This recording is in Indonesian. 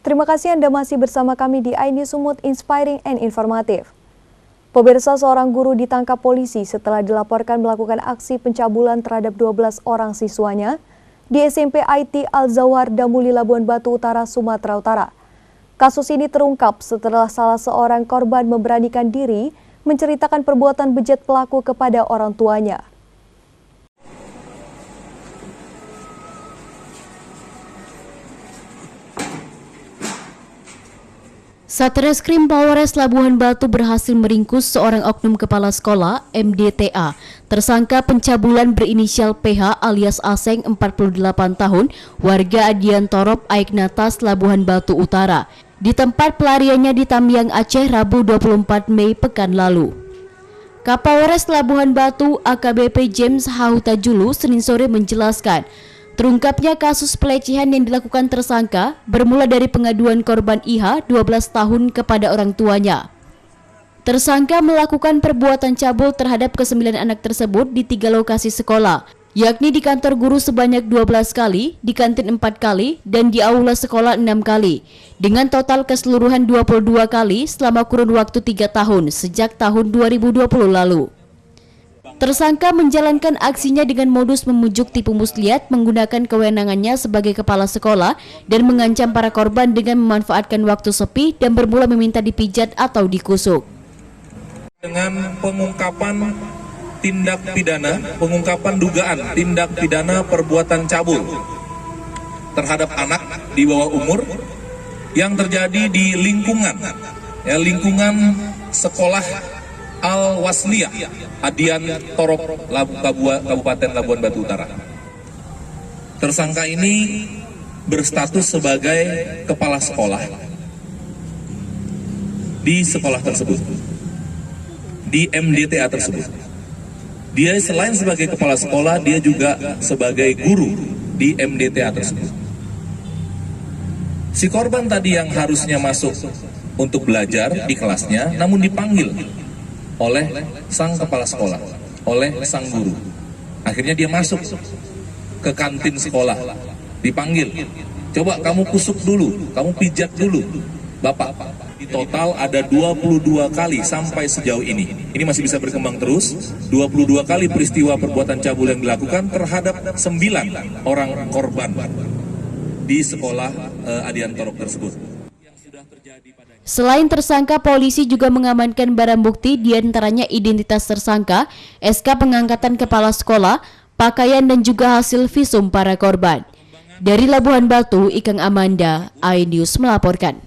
Terima kasih Anda masih bersama kami di iNews Sumut Inspiring and Informatif. Pemirsa, seorang guru ditangkap polisi setelah dilaporkan melakukan aksi pencabulan terhadap 12 orang siswanya di SMP IT Al-Zawhar Damuli, Labuan Batu Utara, Sumatera Utara. Kasus ini terungkap setelah salah seorang korban memberanikan diri menceritakan perbuatan bejat pelaku kepada orang tuanya. Satreskrim Polres Labuhan Batu berhasil meringkus seorang oknum kepala sekolah MDTA, tersangka pencabulan berinisial PH alias Aseng 48 tahun, warga Adian Torop, Aiknatas, Labuhan Batu Utara, di tempat pelariannya di Tamiang, Aceh, Rabu 24 Mei pekan lalu. Kapolres Labuhan Batu AKBP James Hahutajulu Senin sore menjelaskan, terungkapnya kasus pelecehan yang dilakukan tersangka bermula dari pengaduan korban IH 12 tahun kepada orang tuanya. Tersangka melakukan perbuatan cabul terhadap ke-9 anak tersebut di 3 lokasi sekolah, yakni di kantor guru sebanyak 12 kali, di kantin 4 kali, dan di aula sekolah 6 kali, dengan total keseluruhan 22 kali selama kurun waktu 3 tahun sejak tahun 2020 lalu. Tersangka menjalankan aksinya dengan modus memujuk tipu muslihat menggunakan kewenangannya sebagai kepala sekolah dan mengancam para korban dengan memanfaatkan waktu sepi dan bermula meminta dipijat atau dikusuk. Dengan pengungkapan tindak pidana, pengungkapan dugaan tindak pidana perbuatan cabul terhadap anak di bawah umur yang terjadi di lingkungan sekolah Al-Wasliyah Adian Torop, Kabupaten Labuan Batu Utara. Tersangka ini berstatus sebagai kepala sekolah di sekolah tersebut, di MDTA tersebut. Dia selain sebagai kepala sekolah, dia juga sebagai guru di MDTA tersebut. Si korban tadi yang harusnya masuk untuk belajar di kelasnya, namun dipanggil oleh sang kepala sekolah, oleh sang guru. Akhirnya dia masuk ke kantin sekolah, dipanggil, coba kamu kusuk dulu, kamu pijat dulu Bapak. Di total ada 22 kali sampai sejauh ini. Ini masih bisa berkembang terus. 22 kali peristiwa perbuatan cabul yang dilakukan terhadap 9 orang korban di sekolah Adian Torop tersebut. Selain tersangka, polisi juga mengamankan barang bukti, diantaranya identitas tersangka, SK pengangkatan kepala sekolah, pakaian dan juga hasil visum para korban. Dari Labuhan Batu, Ikang Amanda, iNews melaporkan.